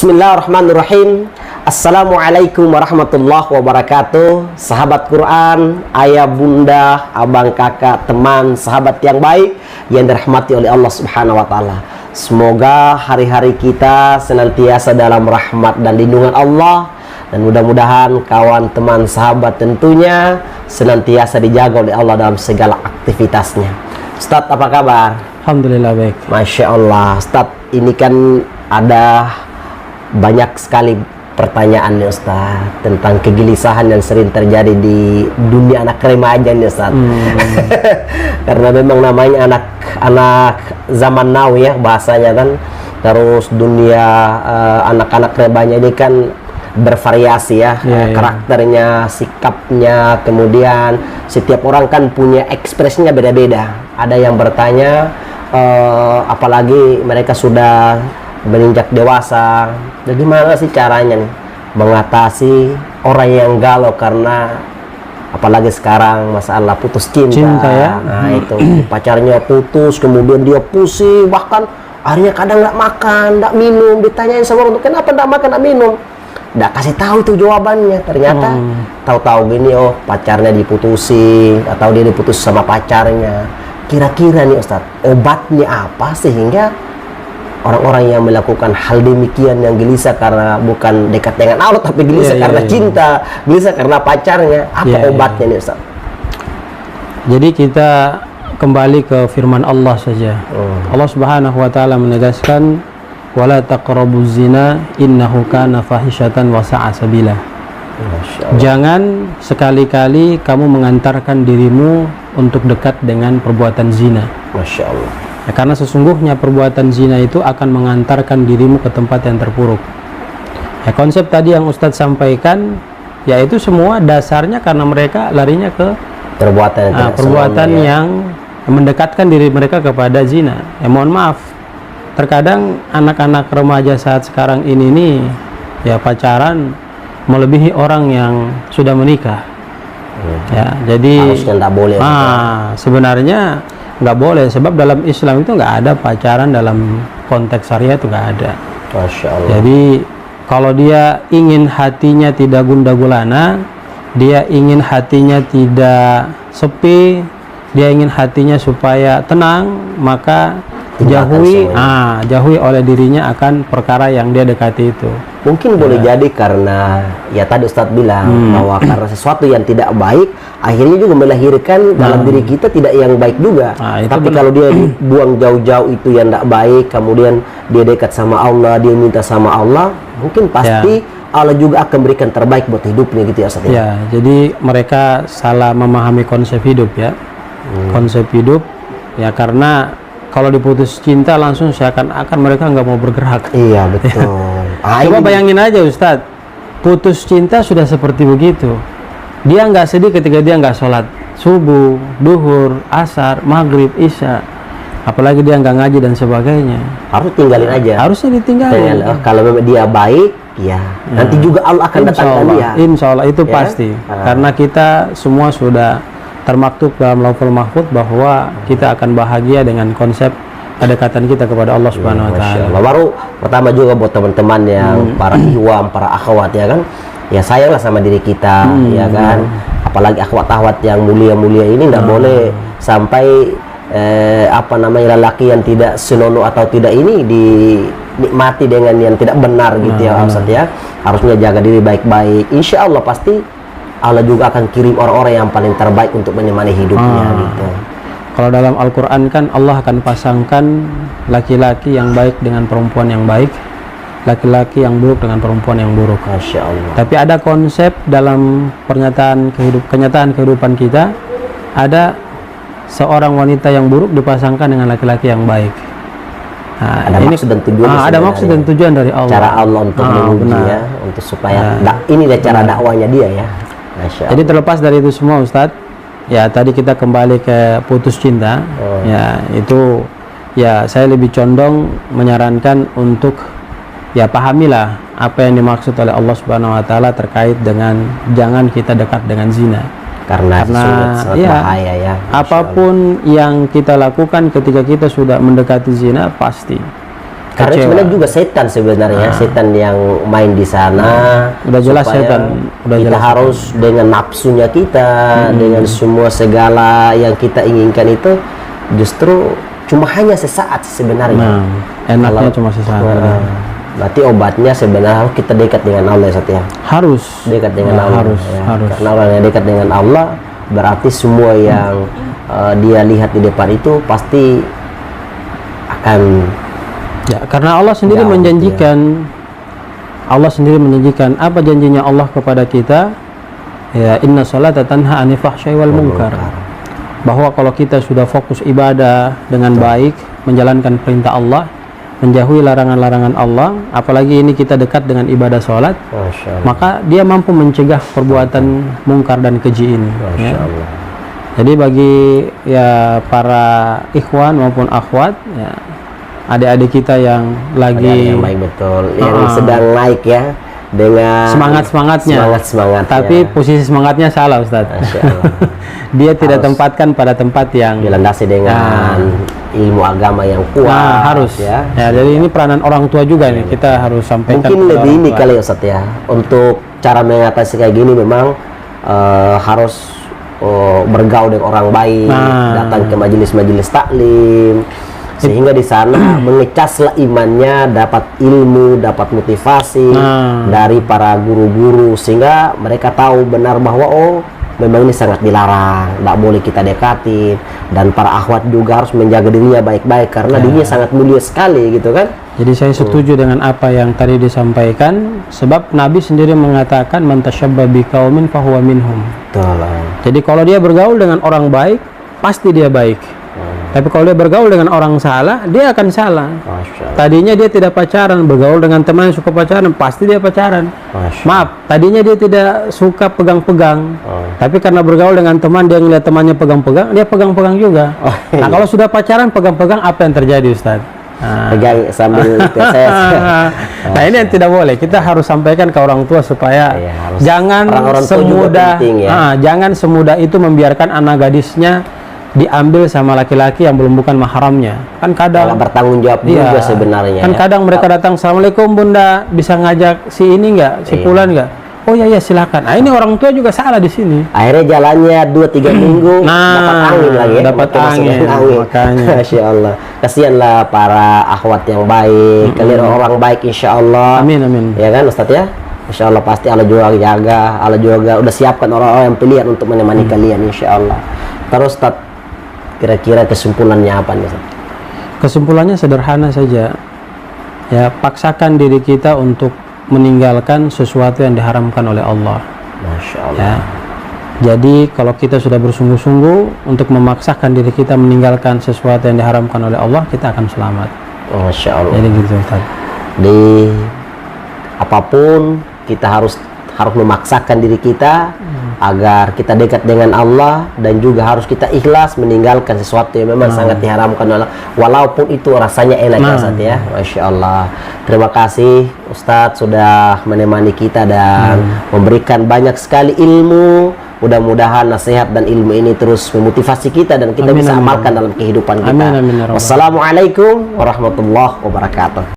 Bismillahirrahmanirrahim. Assalamualaikum warahmatullahi wabarakatuh. Sahabat Quran, ayah, bunda, abang, kakak, teman, sahabat yang baik yang dirahmati oleh Allah Subhanahu wa taala. Semoga hari-hari kita senantiasa dalam rahmat dan lindungan Allah, dan mudah-mudahan kawan, teman, sahabat tentunya senantiasa dijaga oleh Allah dalam segala aktivitasnya. Ustadz, apa kabar? Alhamdulillah baik. Masya Allah. Ustadz, ini kan ada banyak sekali pertanyaan nih Ustadz tentang kegelisahan yang sering terjadi di dunia anak remaja nih Ustadz. Karena memang namanya anak-anak zaman now ya bahasanya kan. Terus dunia anak-anak remaja ini kan bervariasi ya, karakternya, sikapnya, kemudian setiap orang kan punya ekspresinya beda-beda. Ada yang bertanya, apalagi mereka sudah berinjak dewasa, bagaimana sih caranya nih mengatasi orang yang galau karena apalagi sekarang masalah putus cinta ya. Nah itu pacarnya putus, kemudian dia pusing, bahkan akhirnya kadang nggak makan, nggak minum, ditanyain sama orang, kenapa nggak makan, nggak minum, nggak kasih tahu itu jawabannya. Ternyata tahu-tahu gini, oh pacarnya diputusin atau dia diputus sama pacarnya. Kira-kira nih Ustadz, obatnya apa sehingga orang-orang yang melakukan hal demikian, yang gelisah karena bukan dekat dengan Allah tapi gelisah karena cinta, gelisah karena pacarnya, apa obatnya nih Ustaz? Jadi kita kembali ke firman Allah saja. Allah Subhanahu wa taala menegaskan, wala taqrabuz zina innahu kana fahisyatan wa sa'a sabila. Jangan sekali-kali kamu mengantarkan dirimu untuk dekat dengan perbuatan zina. Masya Allah. Ya, karena sesungguhnya perbuatan zina itu akan mengantarkan dirimu ke tempat yang terpuruk. Ya, konsep tadi yang Ustadz sampaikan, yaitu semua dasarnya karena mereka larinya ke perbuatan yang mendekatkan diri mereka kepada zina. Ya, mohon maaf, terkadang anak-anak remaja saat sekarang ini nih, ya pacaran melebihi orang yang sudah menikah. Ya, jadi harusnya nggak boleh. Sebenarnya nggak boleh, sebab dalam Islam itu nggak ada pacaran dalam konteks syariah, itu nggak ada. Masya Allah. Jadi kalau dia ingin hatinya tidak gundah gulana, dia ingin hatinya tidak sepi, dia ingin hatinya supaya tenang, maka jauhi oleh dirinya akan perkara yang dia dekati itu. Mungkin boleh jadi karena ya tadi Ustadz bilang bahwa karena sesuatu yang tidak baik akhirnya juga melahirkan dalam diri kita tidak yang baik juga. Tapi kalau dia buang jauh-jauh itu yang tidak baik, kemudian dia dekat sama Allah, dia minta sama Allah, mungkin pasti Allah juga akan berikan terbaik buat hidupnya gitu ya Ustadz. Ya, jadi mereka salah memahami konsep hidup ya. Konsep hidup ya, karena kalau diputus cinta langsung seakan-akan mereka nggak mau bergerak. Iya betul. Coba bayangin aja Ustadz, putus cinta sudah seperti begitu. Dia nggak sedih ketika dia nggak sholat subuh, duhur, asar, maghrib, isya. Apalagi dia nggak ngaji dan sebagainya. Harus tinggalin aja. Harusnya ditinggalin. Kalau memang dia baik, ya nanti juga Allah akan datangkan dia. Insya Allah itu pasti. Karena kita semua sudah termaktub dalam Lauhul Mahfuz bahwa kita akan bahagia dengan konsep kedekatan kita kepada Allah Subhanahu wa taala. Baru pertama juga buat teman-teman yang para ikhwam, para akhwat ya kan. Ya sayanglah sama diri kita ya kan. Apalagi akhwat-akhwat yang mulia-mulia ini enggak boleh sampai lelaki yang tidak senonoh atau tidak ini dinikmati dengan yang tidak benar gitu ya Ustaz ya. Harusnya jaga diri baik-baik. Insya Allah pasti Allah juga akan kirim orang-orang yang paling terbaik untuk menemani hidupnya gitu. Kalau dalam Al-Quran kan Allah akan pasangkan laki-laki yang baik dengan perempuan yang baik, laki-laki yang buruk dengan perempuan yang buruk. Masya Allah. Tapi ada konsep dalam kenyataan kehidupan kita, ada seorang wanita yang buruk dipasangkan dengan laki-laki yang baik. Nah, ada maksud dan tujuan. Ada maksud dan tujuan dari Allah. Cara Allah untuk menguji ya, untuk supaya ini dia cara dakwanya dia ya. Jadi terlepas dari itu semua Ustadz, ya tadi kita kembali ke putus cinta, ya itu ya saya lebih condong menyarankan untuk ya pahamilah apa yang dimaksud oleh Allah Subhanahu wa taala terkait dengan jangan kita dekat dengan zina. Karena sangat bahaya ya. Apapun yang kita lakukan ketika kita sudah mendekati zina, pasti Karena kecewa. sebenarnya juga setan setan yang main di sana. Udah jelas Supaya setan, udah kita jelas harus dengan nafsunya kita, dengan semua segala yang kita inginkan itu justru cuma hanya sesaat sebenarnya. Nah, enaknya Kalau- cuma sesaat. Berarti obatnya sebenarnya harus kita dekat dengan Allah ya, Ustaz, ya. Harus Dekat dengan Ya, Allah. harus ya. harus. Karena orang yang dekat dengan Allah berarti semua yang dia lihat di depan itu pasti akan Ya, karena Allah sendiri Jauh, menjanjikan, Allah sendiri menjanjikan apa janjinya Allah kepada kita? Ya, inna salata tanha 'anil fahsya'i wal munkar. Bahwa kalau kita sudah fokus ibadah dengan baik, menjalankan perintah Allah, menjauhi larangan-larangan Allah, apalagi ini kita dekat dengan ibadah sholat, Masya Allah. maka dia mampu mencegah perbuatan mungkar dan keji ini. Masya Ya. Allah. Jadi bagi ya para ikhwan maupun akhwat, ya, adik-adik kita yang Ada lagi yang baik betul, yang sedang naik ya dengan semangat-semangatnya, semangat tapi posisi semangatnya salah, Ustadz. Masya Allah. Dia tidak tempatkan pada tempat yang Dilandasi dengan ilmu agama yang kuat. harus. Ya. Jadi ini peranan orang tua juga nih, kita harus sampaikan. Mungkin kepada lebih orang ini tua. kali ya Ustaz ya. Untuk cara mengatasi kayak gini memang harus bergaul dengan orang baik, datang ke majelis-majelis taklim, sehingga di sana mengecaslah imannya, dapat ilmu, dapat motivasi dari para guru-guru, sehingga mereka tahu benar bahwa memang ini sangat dilarang, tidak boleh kita dekati, dan para akhwat juga harus menjaga dirinya baik-baik karena dirinya sangat mulia sekali gitu kan. Jadi saya setuju dengan apa yang tadi disampaikan, sebab Nabi sendiri mengatakan man tasyabba biqaumin fahuwa minhum. Betul. Jadi kalau dia bergaul dengan orang baik, pasti dia baik. Tapi kalau dia bergaul dengan orang salah, dia akan salah. Masya Allah. Tadinya dia tidak pacaran, bergaul dengan teman yang suka pacaran, pasti dia pacaran. Masya Maaf, tadinya dia tidak suka pegang-pegang. Tapi karena bergaul dengan teman, dia ngeliat temannya pegang-pegang, dia pegang-pegang juga. Nah, kalau sudah pacaran pegang-pegang, apa yang terjadi, Ustaz? Nah, Pegang sambil PSS. nah, ini yang tidak boleh. Kita harus sampaikan ke orang tua supaya Iya, harus. jangan Peran orang tua juga semudah penting, ya. jangan semudah itu membiarkan anak gadisnya diambil sama laki-laki yang belum bukan mahramnya. Kan kadang Kalau bertanggung jawab juga sebenarnya. kan ya. kadang mereka datang, assalamualaikum bunda, bisa ngajak si ini nggak, si Fulan nggak? Oh ya silakan. Nah, ini orang tua juga salah di sini. Akhirnya jalannya 2-3 minggu dapat angin lagi ya. dapat Makin masuk angin, makanya. Masya Allah. Kasihanlah para akhwat yang baik. Kalian orang baik insya Allah. Amin amin. Ya kan Ustadz ya? Insya Allah pasti Allah juga jaga. Allah juga udah siapkan orang-orang yang pilihan untuk menemani kalian insya Allah. Terus Ustadz, kira-kira kesimpulannya apa nih Ustadz? Kesimpulannya sederhana saja. Ya, paksakan diri kita untuk meninggalkan sesuatu yang diharamkan oleh Allah. Masya Allah. Ya. Jadi kalau kita sudah bersungguh-sungguh untuk memaksakan diri kita meninggalkan sesuatu yang diharamkan oleh Allah, kita akan selamat. Masya Allah. Jadi gitu, Ustaz. Di apapun kita harus memaksakan diri kita agar kita dekat dengan Allah, dan juga harus kita ikhlas meninggalkan sesuatu yang memang sangat diharamkan oleh Allah, walaupun itu rasanya enak ya Ustaz ya. Masya Allah. Terima kasih Ustadz sudah menemani kita dan memberikan banyak sekali ilmu. Mudah-mudahan nasihat dan ilmu ini terus memotivasi kita dan kita bisa amalkan dalam kehidupan kita. Amin, amin, ya Rabbal. Wassalamualaikum warahmatullahi wabarakatuh.